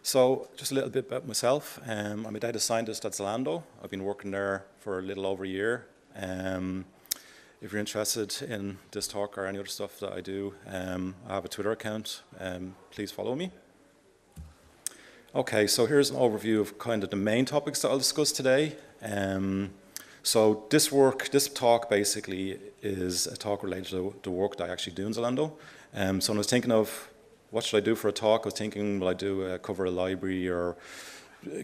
So just a little bit about myself. I'm a data scientist at Zalando. I've been working there for a little over a year. If you're interested in this talk or any other stuff that I do, I have a Twitter account. Please follow me. Okay, so here's an overview of kind of the main topics that I'll discuss today. So this talk basically is a talk related to the work that I actually do in Zalando. So when I was thinking of what should I do for a talk, I was thinking, will I cover a library or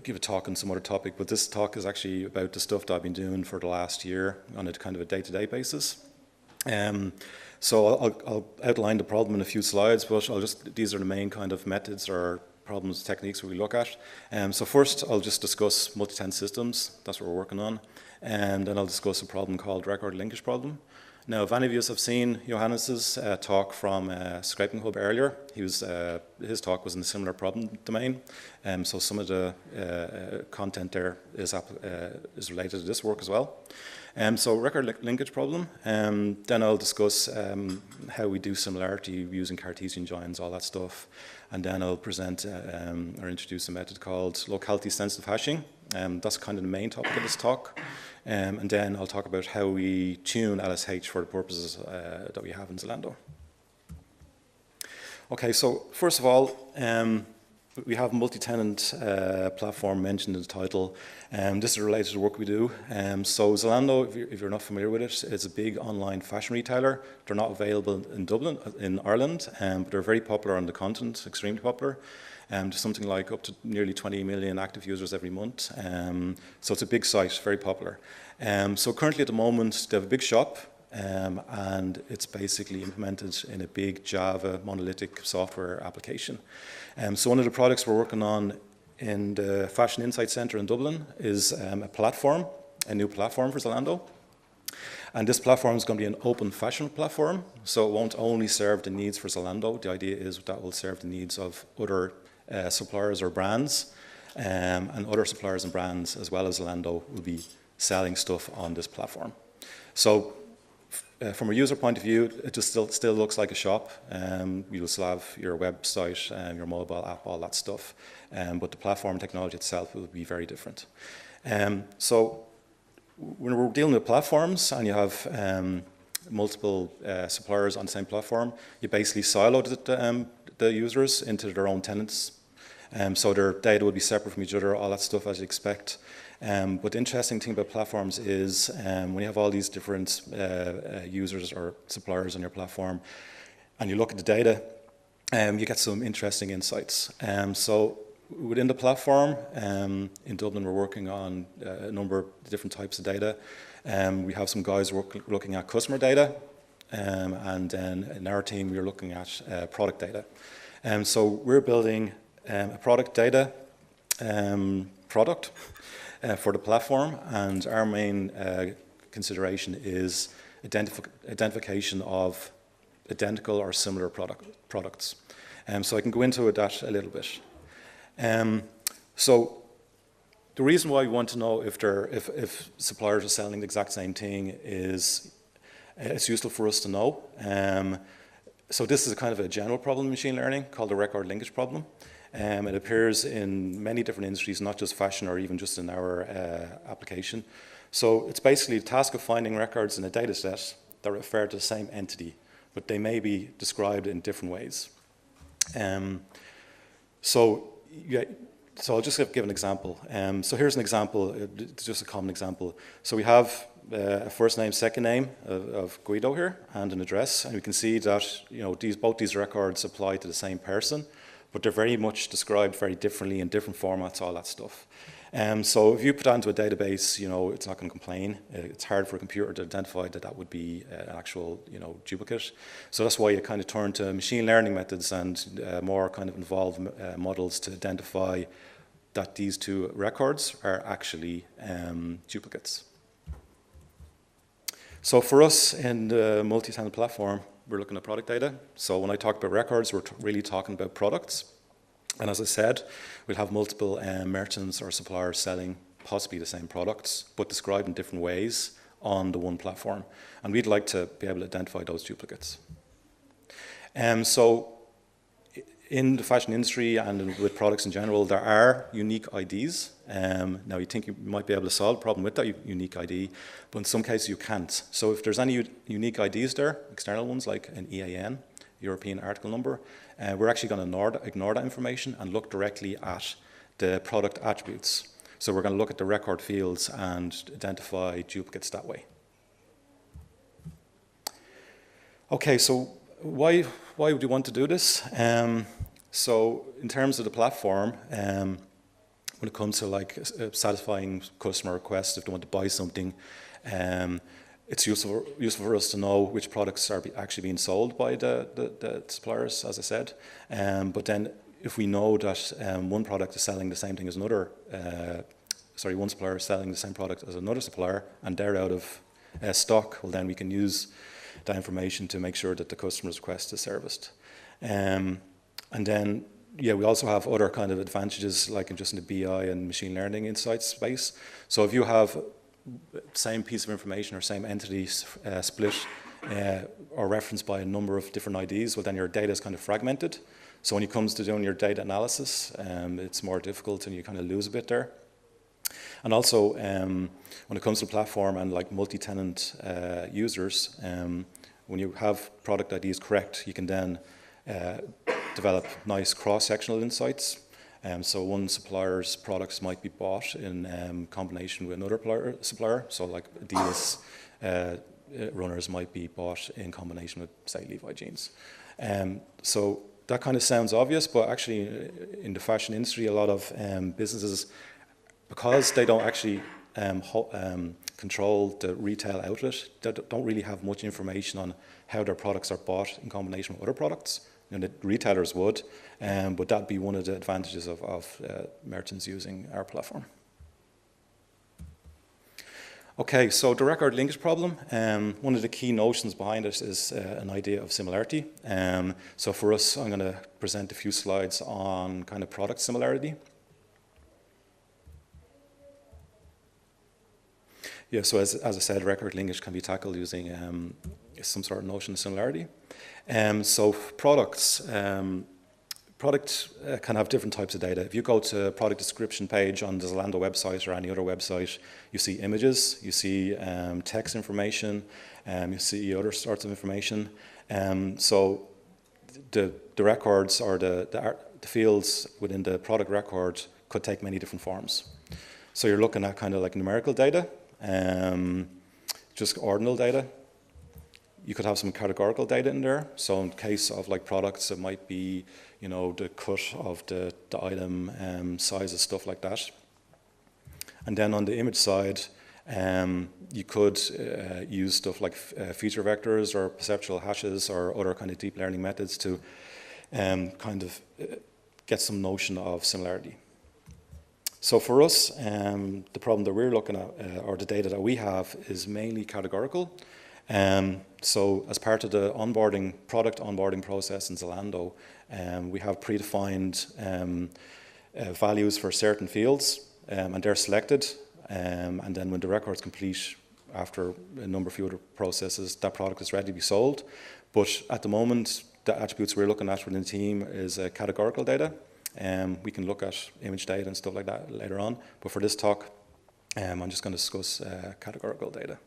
give a talk on some other topic? But this talk is actually about the stuff that I've been doing for the last year on a kind of a day-to-day basis. So I'll outline the problem in a few slides, but these are the main kind of methods or problems, techniques we look at. So first, I'll just discuss multi-tenant systems. That's what we're working on. And then I'll discuss a problem called record linkage problem. Now, if any of you have seen Johannes's talk from Scraping Hub earlier, his talk was in a similar problem domain. So some of the content there is related to this work as well. So record linkage problem. Then I'll discuss how we do similarity using Cartesian joins, all that stuff. And then I'll present or introduce a method called locality sensitive hashing. That's kind of the main topic of this talk. And then I'll talk about how we tune LSH for the purposes that we have in Zalando. Okay, so first of all, we have multi-tenant platform mentioned in the title. This is related to the work we do. So Zalando, if you're not familiar with it, it's a big online fashion retailer. They're not available in Dublin, in Ireland, but they're very popular on the continent, extremely popular. There's something like up to nearly 20 million active users every month. So it's a big site, very popular. So currently at the moment, they have a big shop, and it's basically implemented in a big Java monolithic software application. So one of the products we're working on in the Fashion Insight Centre in Dublin is a new platform for Zalando. And this platform is going to be an open fashion platform, so it won't only serve the needs for Zalando. The idea is that will serve the needs of other suppliers or brands, and other suppliers and brands as well as Zalando will be selling stuff on this platform. So from a user point of view, it just still looks like a shop. You'll still have your website, your mobile app, all that stuff, but the platform technology itself will be very different. So when we're dealing with platforms and you have multiple suppliers on the same platform, you basically silo the users into their own tenants. So their data will be separate from each other, all that stuff as you expect. But the interesting thing about platforms is when you have all these different users or suppliers on your platform and you look at the data, you get some interesting insights. So within the platform, in Dublin, we're working on a number of different types of data. We have some guys looking at customer data, and then in our team, we're looking at product data. So we're building a product data product for the platform, and our main consideration is identification of identical or similar products. So I can go into that a little bit. So the reason why we want to know if suppliers are selling the exact same thing is it's useful for us to know. So this is a kind of a general problem in machine learning called the record linkage problem. It appears in many different industries, not just fashion or even just in our application. So it's basically the task of finding records in a data set that refer to the same entity, but they may be described in different ways. So I'll just give an example. So here's an example, just a common example. So we have a first name, second name of Guido here, and an address, and we can see that both these records apply to the same person, but they're very much described very differently in different formats, all that stuff. So if you put that into a database, it's not going to complain. It's hard for a computer to identify that would be an actual, duplicate. So that's why you kind of turn to machine learning methods and more kind of involved models to identify that these two records are actually duplicates. So for us in the multi-tenant platform, we're looking at product data. So when I talk about records, we're really talking about products. And as I said, we'll have multiple merchants or suppliers selling possibly the same products, but described in different ways on the one platform. And we'd like to be able to identify those duplicates. So in the fashion industry and with products in general, there are unique IDs. Now, you think you might be able to solve the problem with that unique ID, but in some cases you can't. So if there's any unique IDs there, external ones like an EAN, European Article Number, we're actually going to ignore that information and look directly at the product attributes. So we're going to look at the record fields and identify duplicates that way. Okay, so why would you want to do this? So in terms of the platform, when it comes to like satisfying customer requests, if they want to buy something, it's useful for us to know which products are actually being sold by the suppliers, as I said. But then if we know that one product is selling the same thing as another, one supplier is selling the same product as another supplier, and they're out of stock, well then we can use that information to make sure that the customer's request is serviced. And then, yeah, we also have other kind of advantages, like in the BI and machine learning insights space. So if you have same piece of information or same entity split or referenced by a number of different IDs, well then your data is kind of fragmented. So when it comes to doing your data analysis, it's more difficult and you kind of lose a bit there. And also, when it comes to platform and like multi-tenant users, when you have product IDs correct, you can then develop nice cross-sectional insights. So one supplier's products might be bought in combination with another supplier. So like Adidas runners might be bought in combination with, say, Levi jeans. So that kind of sounds obvious, but actually in the fashion industry, a lot of businesses, because they don't actually control the retail outlet, they don't really have much information on how their products are bought in combination with other products. And the retailers would, but that'd be one of the advantages of merchants using our platform. Okay, so the record linkage problem, one of the key notions behind it is an idea of similarity. So for us, I'm going to present a few slides on kind of product similarity. Yeah, so as I said, record linkage can be tackled using some sort of notion of similarity. So products, can have different types of data. If you go to a product description page on the Zalando website or any other website, you see images, you see text information, you see other sorts of information. So the records or the fields within the product record could take many different forms. So you're looking at kind of like numerical data, just ordinal data. You could have some categorical data in there. So in case of like products, it might be, you know, the cut of the item, sizes, stuff like that. And then on the image side, you could use stuff like feature vectors or perceptual hashes or other kind of deep learning methods to kind of get some notion of similarity. So for us, the problem that we're looking at, or the data that we have, is mainly categorical. So as part of the product onboarding process in Zalando, we have predefined values for certain fields, and they're selected. And then when the record is complete, after a number of few other processes, that product is ready to be sold. But at the moment, the attributes we're looking at within the team is categorical data. We can look at image data and stuff like that later on. But for this talk, I'm just going to discuss categorical data.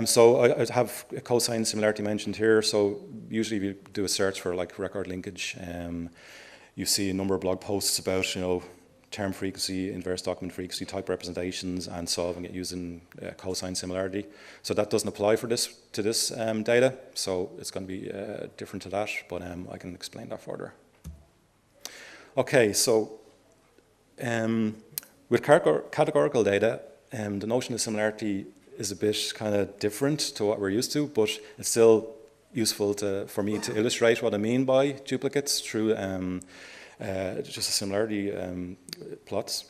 So I have a cosine similarity mentioned here. So usually if you do a search for like record linkage, you see a number of blog posts about, you know, term frequency, inverse document frequency, type representations, and solving it using cosine similarity. So that doesn't apply to this data. So it's going to be different to that, but I can explain that further. Okay, so with categorical data, the notion of similarity is a bit kind of different to what we're used to, but it's still useful for me to illustrate what I mean by duplicates through just a similarity plots.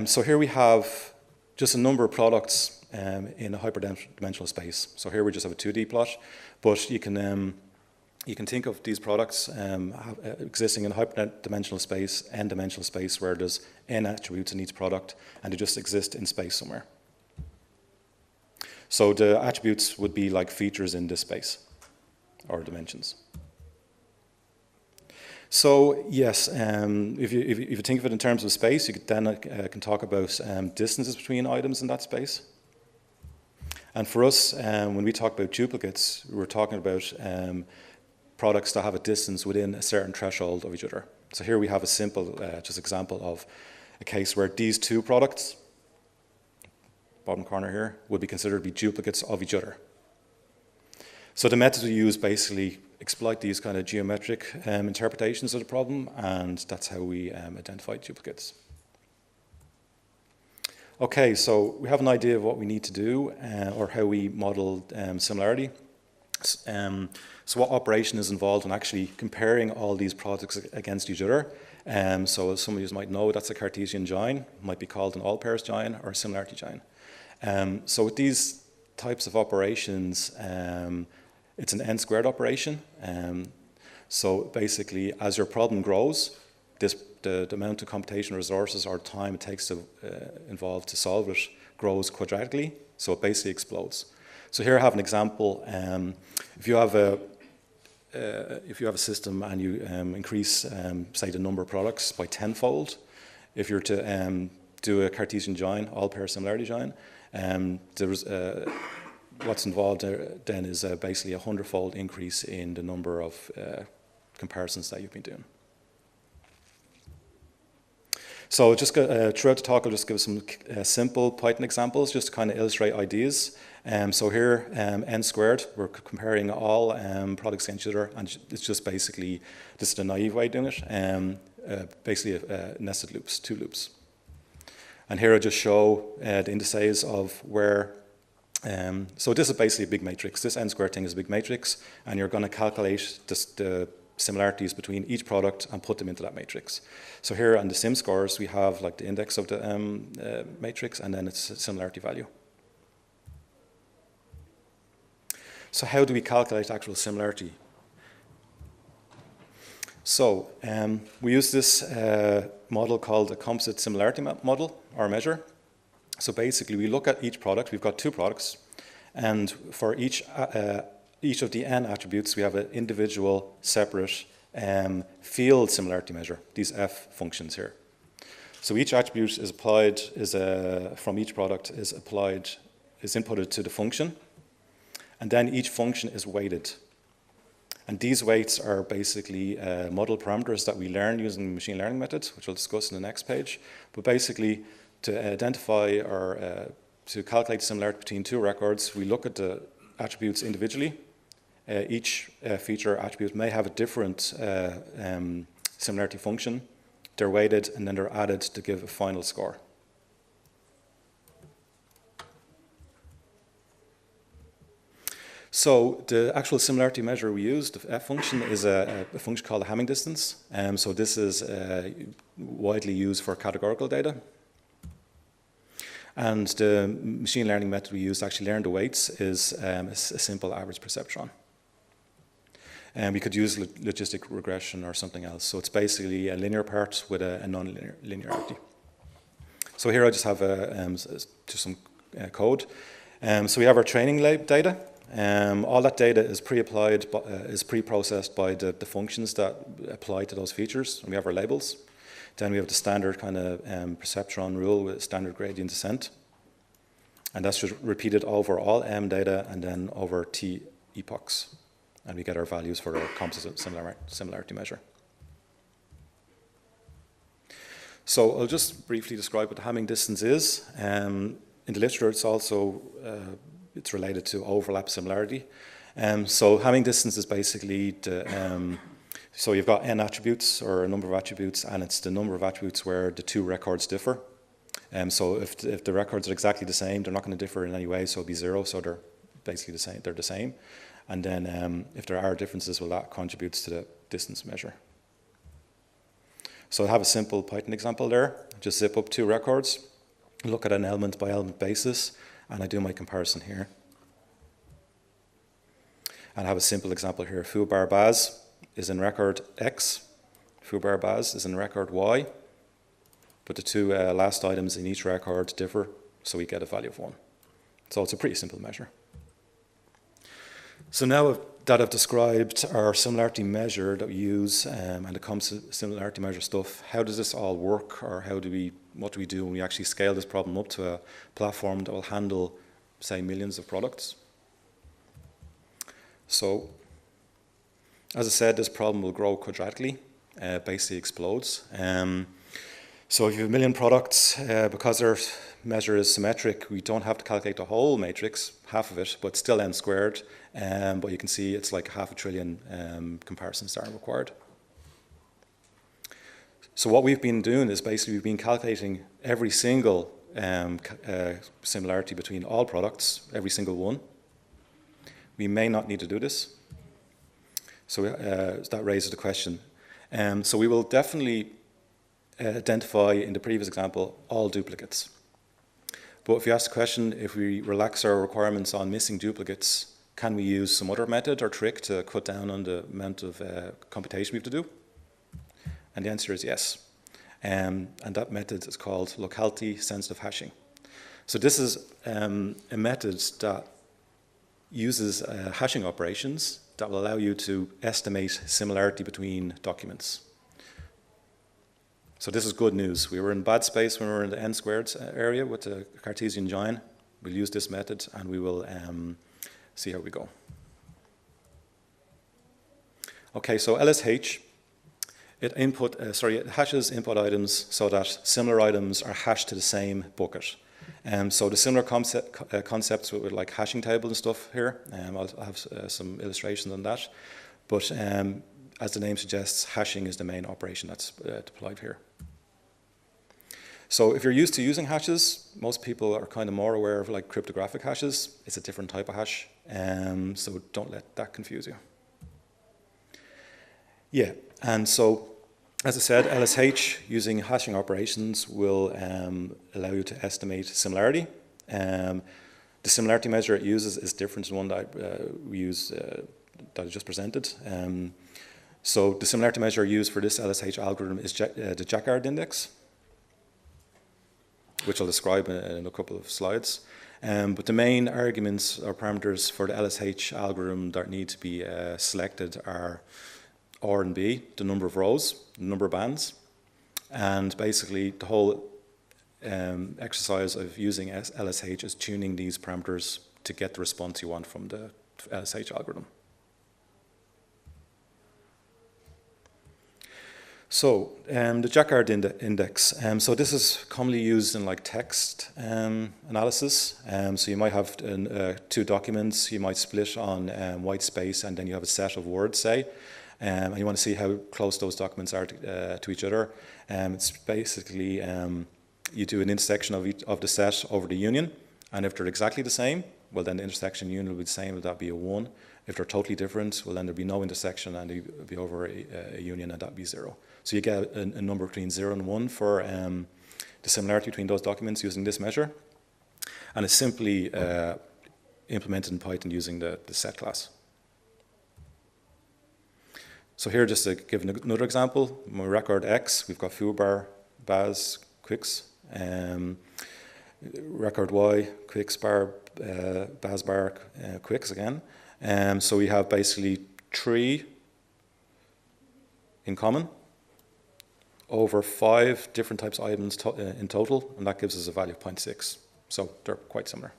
So here we have just a number of products in a hyperdimensional space. So here we just have a 2D plot, but you can think of these products existing in a hyperdimensional space, n-dimensional space, where there's n attributes in each product, and they just exist in space somewhere. So the attributes would be like features in this space, or dimensions. So yes, if you think of it in terms of space, you then can talk about distances between items in that space. And for us, when we talk about duplicates, we're talking about products that have a distance within a certain threshold of each other. So here we have a simple just example of a case where these two products, bottom corner here, would be considered to be duplicates of each other. So the methods we use basically exploit these kind of geometric interpretations of the problem, and that's how we identify duplicates. Okay, so we have an idea of what we need to do, or how we model similarity. So what operation is involved in actually comparing all these products against each other? So as some of you might know, that's a Cartesian join. It might be called an all-pairs join or a similarity join. So with these types of operations, it's an n-squared operation. So basically, as your problem grows, the amount of computational resources or time it takes to involved to solve it grows quadratically. So it basically explodes. So here I have an example. If you have a system and you increase, say, the number of products by tenfold, if you're to do a Cartesian join, all-pair similarity join, what's involved then is basically a 100-fold increase in the number of comparisons that you've been doing. So just throughout the talk, I'll just give some simple Python examples just to kind of illustrate ideas. So here, n squared, we're comparing all products against each other, and it's just basically, this is the naive way of doing it, basically nested loops, two loops. And here I just show the indices of where, so this is basically a big matrix. This n squared thing is a big matrix, and you're going to calculate the similarities between each product and put them into that matrix. So here on the sim scores, we have like the index of the matrix, and then its similarity value. So how do we calculate actual similarity? So we use this model called a composite similarity model or measure. So basically, we look at each product. We've got two products, and for each of the n attributes, we have an individual separate field similarity measure, these f functions here. So each attribute is applied, from each product is inputted to the function, and then each function is weighted. And these weights are basically model parameters that we learn using machine learning methods, which we'll discuss in the next page. But basically, to identify or to calculate similarity between two records, we look at the attributes individually. Each feature attribute may have a different similarity function. They're weighted, and then they're added to give a final score. So the actual similarity measure we use, the f function, is a function called the Hamming distance. So this is widely used for categorical data. And the machine learning method we use to actually learn the weights is a simple average perceptron. And we could use logistic regression or something else. So it's basically a linear part with a non-linear linearity. So here I just have just some code. So we have our training data. All that data is pre-processed by the functions that apply to those features. And we have our labels. Then we have the standard kind of perceptron rule with standard gradient descent. And that's just repeated over all m data and then over t epochs. And we get our values for our composite similarity measure. So I'll just briefly describe what the Hamming distance is. In the literature, it's also it's related to overlap similarity. So Hamming distance is basically so you've got n attributes or a number of attributes, and it's the number of attributes where the two records differ. So if the records are exactly the same, they're not going to differ in any way, so it'll be 0, so they're basically the same. They're the same. And then if there are differences, well, that contributes to the distance measure. So I have a simple Python example there. Just zip up two records, look at an element by element basis, and I do my comparison here. And I have a simple example here. Foo bar baz is in record X. Foo bar baz is in record Y. But the two last items in each record differ, so we get a value of 1. So it's a pretty simple measure. So now I've that I've described our similarity measure that we use and the similarity measure stuff. How does this all work, or what do we do when we actually scale this problem up to a platform that will handle, say, millions of products? So, as I said, this problem will grow quadratically, basically explodes. So if you have a million products, because our measure is symmetric, we don't have to calculate the whole matrix, half of it, but still n squared. But you can see it's like 500 billion comparisons that are required. So what we've been doing is basically we've been calculating every single similarity between all products, every single one. We may not need to do this. So that raises the question. So we will definitely identify, in the previous example, all duplicates. But if you ask the question, if we relax our requirements on missing duplicates, can we use some other method or trick to cut down on the amount of computation we have to do? And the answer is yes. And that method is called locality-sensitive hashing. So this is a method that uses hashing operations that will allow you to estimate similarity between documents. So this is good news. We were in bad space when we were in the n squared area with the Cartesian join. We'll use this method and we will see how we go. Okay, so LSH, it hashes input items so that similar items are hashed to the same bucket. So the similar concepts with like hashing table and stuff here, I'll have some illustrations on that. But as the name suggests, hashing is the main operation that's deployed here. So if you're used to using hashes, most people are kind of more aware of like cryptographic hashes. It's a different type of hash, so don't let that confuse you. Yeah, and so as I said, LSH using hashing operations will allow you to estimate similarity. The similarity measure it uses is different than one that we use that I just presented. So the similarity measure used for this LSH algorithm is the JACCARD index, which I'll describe in a couple of slides. But the main arguments or parameters for the LSH algorithm that need to be selected are R and B, the number of rows, the number of bands, and basically the whole exercise of using LSH is tuning these parameters to get the response you want from the LSH algorithm. So the JACCARD index, so this is commonly used in like text analysis. So you might have two documents, you might split on white space, and then you have a set of words, say, and you want to see how close those documents are to each other. It's basically, you do an intersection of the set over the union, and if they're exactly the same, well then the intersection union will be the same, will that be a 1? If they're totally different, well then there'll be no intersection and it'll be over a union, and that'd be 0. So you get a number between 0 and 1 for the similarity between those documents using this measure. And it's simply implemented in Python using the set class. So here, just to give another example, my record X, we've got foobar, baz, quicks. Record Y, quicks bar, baz bar, quicks again. So we have basically 3 in common over 5 different types of items in total, and that gives us a value of 0.6. So they're quite similar.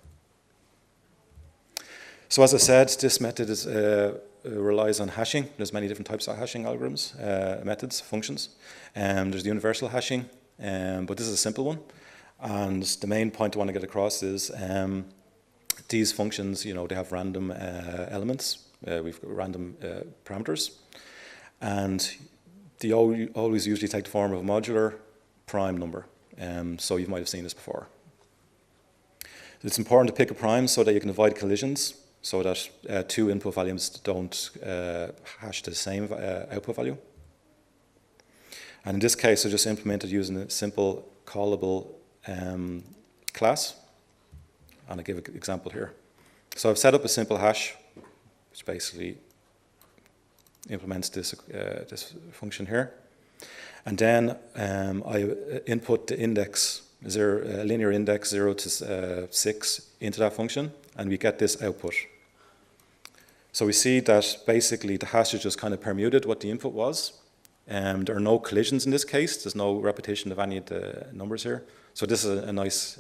So as I said, this method is, relies on hashing. There's many different types of hashing algorithms, methods, functions. There's the universal hashing, but this is a simple one. And the main point I want to get across is these functions, you know, they have random elements. We've got random parameters. And they always usually take the form of a modular prime number. So you might have seen this before. It's important to pick a prime so that you can avoid collisions, so that 2 input values don't hash to the same output value. And in this case, I just implemented using a simple callable class. And I'll give an example here. So I've set up a simple hash, which basically implements this, this function here. And then I input the index, a linear index 0 to 6 into that function, and we get this output. So we see that basically the hash is just kind of permuted what the input was. There are no collisions in this case. There's no repetition of any of the numbers here. So this is a nice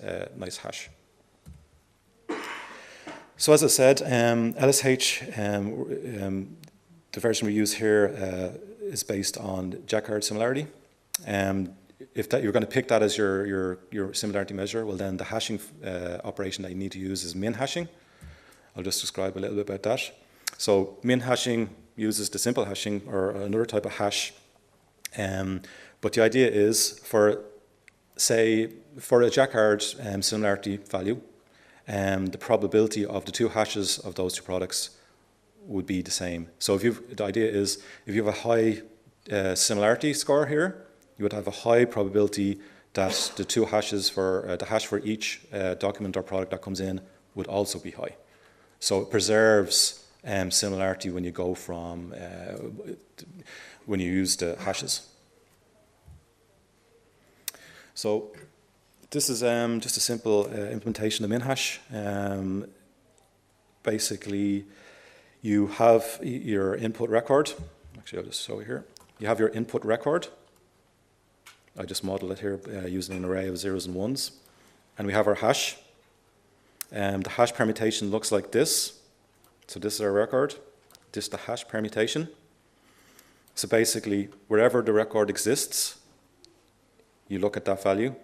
hash. So as I said, LSH, the version we use here is based on JACCARD similarity. If you're going to pick that as your similarity measure, well then the hashing operation that you need to use is min hashing. I'll just describe a little bit about that. So min hashing uses the simple hashing or another type of hash. But the idea is for a JACCARD similarity value, the probability of the two hashes of those two products would be the same. So the idea is if you have a high similarity score here, you would have a high probability that the two hashes for the hash for each document or product that comes in would also be high. So it preserves similarity when you go from when you use the hashes. So this is just a simple implementation of min-hash. Basically, you have your input record. Actually, I'll just show you here. You have your input record. I just model it here using an array of zeros and ones. And we have our hash. The hash permutation looks like this. So this is our record. This is the hash permutation. So basically, wherever the record exists, you look at that value,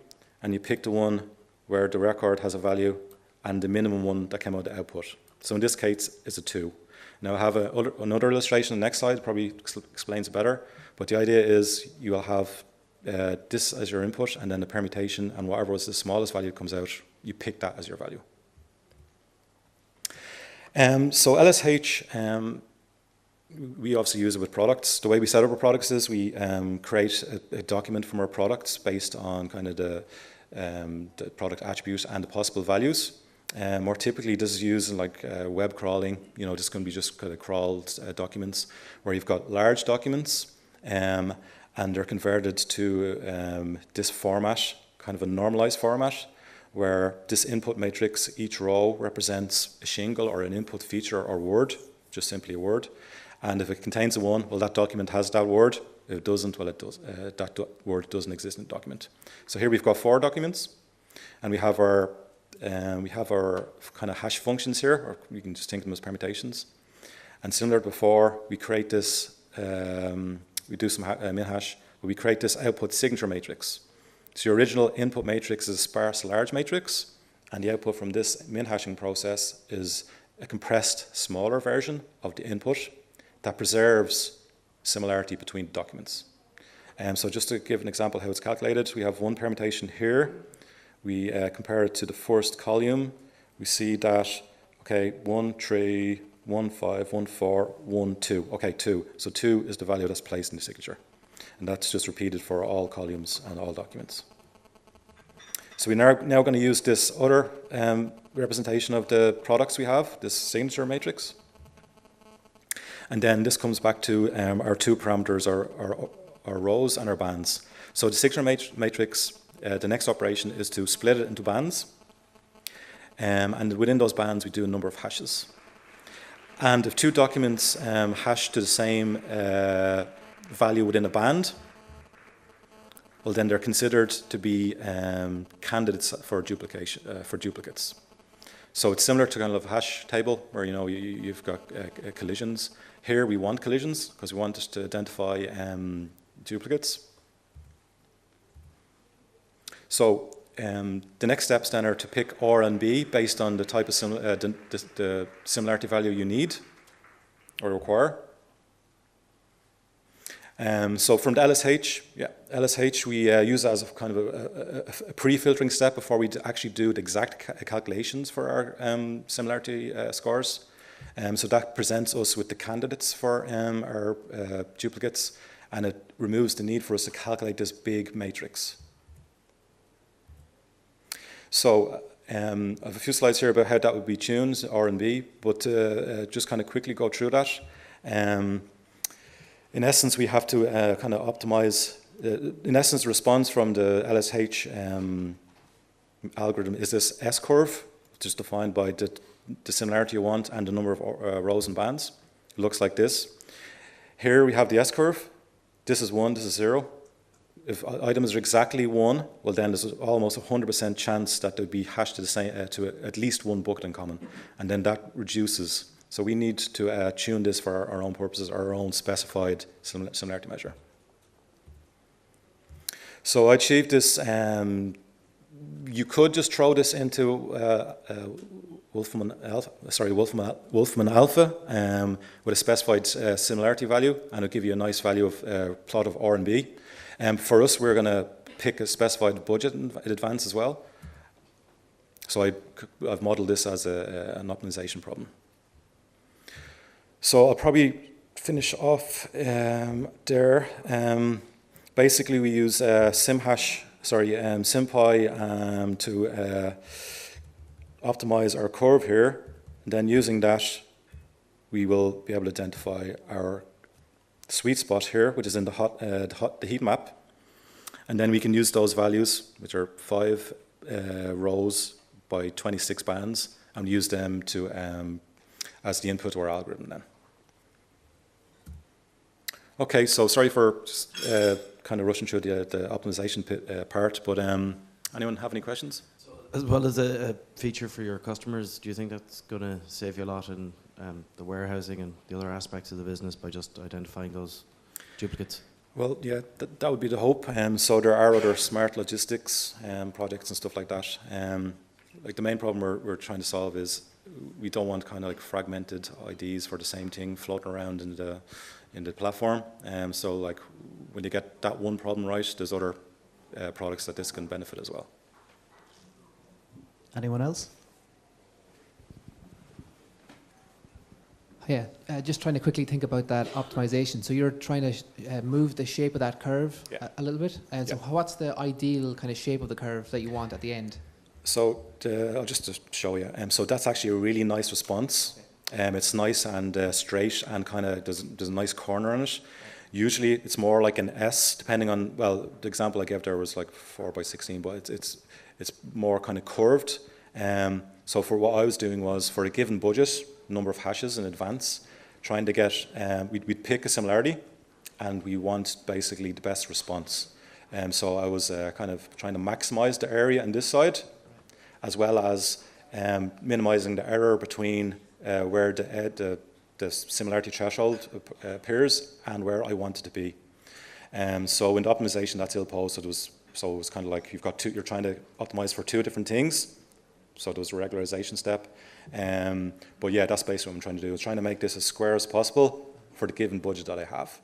and you pick the one where the record has a value and the minimum one that came out of the output. So in this case, it's a 2. Now I have another illustration on the next slide, probably explains it better, but the idea is you will have this as your input and then the permutation, and whatever was the smallest value that comes out, you pick that as your value. So LSH, we obviously use it with products. The way we set up our products is we create a document from our products based on kind of the product attribute and the possible values. More typically, this is used in like web crawling. You know, this can be just kind of crawled documents where you've got large documents and they're converted to this format, kind of a normalized format, where this input matrix, each row represents a shingle or an input feature or word, just simply a word. And if it contains a 1, well, that document has that word. If it doesn't, well, it does. That word doesn't exist in the document. So here we've got 4 documents, and we have our kind of hash functions here, or you can just think of them as permutations. And similar to before, we create this. We do some min hash, but we create this output signature matrix. So your original input matrix is a sparse large matrix, and the output from this min hashing process is a compressed smaller version of the input that preserves similarity between documents. So just to give an example how it's calculated, we have one permutation here. We compare it to the first column. We see that, okay, 1, 3, 1, 5, 1, 4, 1, 2. Okay, 2. So 2 is the value that's placed in the signature. And that's just repeated for all columns and all documents. So we're now going to use this other representation of the products we have, this signature matrix. And then this comes back to our 2 parameters, our rows and our bands. So the signature matrix, the next operation is to split it into bands. And within those bands, we do a number of hashes. And if 2 documents hash to the same value within a band, well, then they're considered to be candidates for duplicates. So it's similar to kind of a hash table where you've got collisions. Here we want collisions because we want us to identify duplicates. So the next steps then are to pick R and B based on the type of the similarity value you need or require. So from the LSH we use it as a kind of a pre-filtering step before we actually do the exact calculations for our similarity scores. So that presents us with the candidates for our duplicates, and it removes the need for us to calculate this big matrix. So I have a few slides here about how that would be tuned, R and B, but just kind of quickly go through that. In essence, we have to kind of optimize. In essence, the response from the LSH algorithm is this S-curve, which is defined by the the similarity you want and the number of rows and bands. It looks like this. Here we have the S-curve. This is 1, this is 0. If items are exactly 1, well then there's almost 100% chance that they'll be hashed to, the same, to at least one bucket in common. And then that reduces. So we need to tune this for our own purposes, our own specified similarity measure. So I achieved this. You could just throw this into Wolfram Alpha with a specified similarity value, and it'll give you a nice value of plot of R and B. For us, we're going to pick a specified budget in advance as well. So I've modeled this as an optimization problem. So I'll probably finish off there. Basically, we use SimPy to optimize our curve here. And then using that, we will be able to identify our sweet spot here, which is in the heat map. And then we can use those values, which are 5 rows by 26 bands, and use them to as the input to our algorithm then. Okay, so sorry for kind of rushing through the optimization part, but anyone have any questions? So, as well as a feature for your customers, do you think that's going to save you a lot in the warehousing and the other aspects of the business by just identifying those duplicates? Well, yeah, that would be the hope. So there are other smart logistics projects and stuff like that. Like the main problem we're trying to solve is we don't want kind of like fragmented IDs for the same thing floating around in the platform. So like when you get that one problem right, there's other products that this can benefit as well. Anyone else? Yeah, just trying to quickly think about that optimization. So you're trying to move the shape of that curve a little bit. And so what's the ideal kind of shape of the curve that you want at the end? So I'll just show you. So that's actually a really nice response. It's nice and straight and kind of there's a nice corner on it. Usually it's more like an S, depending on, well, the example I gave there was like 4 by 16, but it's more kind of curved. So for what I was doing was for a given budget, number of hashes in advance, trying to get, we'd pick a similarity and we want basically the best response. So I was kind of trying to maximize the area on this side, as well as minimizing the error between where the similarity threshold appears and where I want it to be. So in the optimization, that's ill-posed. So it was kind of like you're trying to optimize for 2 different things. So there was a regularization step. But yeah, that's basically what I'm trying to do. I'm trying to make this as square as possible for the given budget that I have.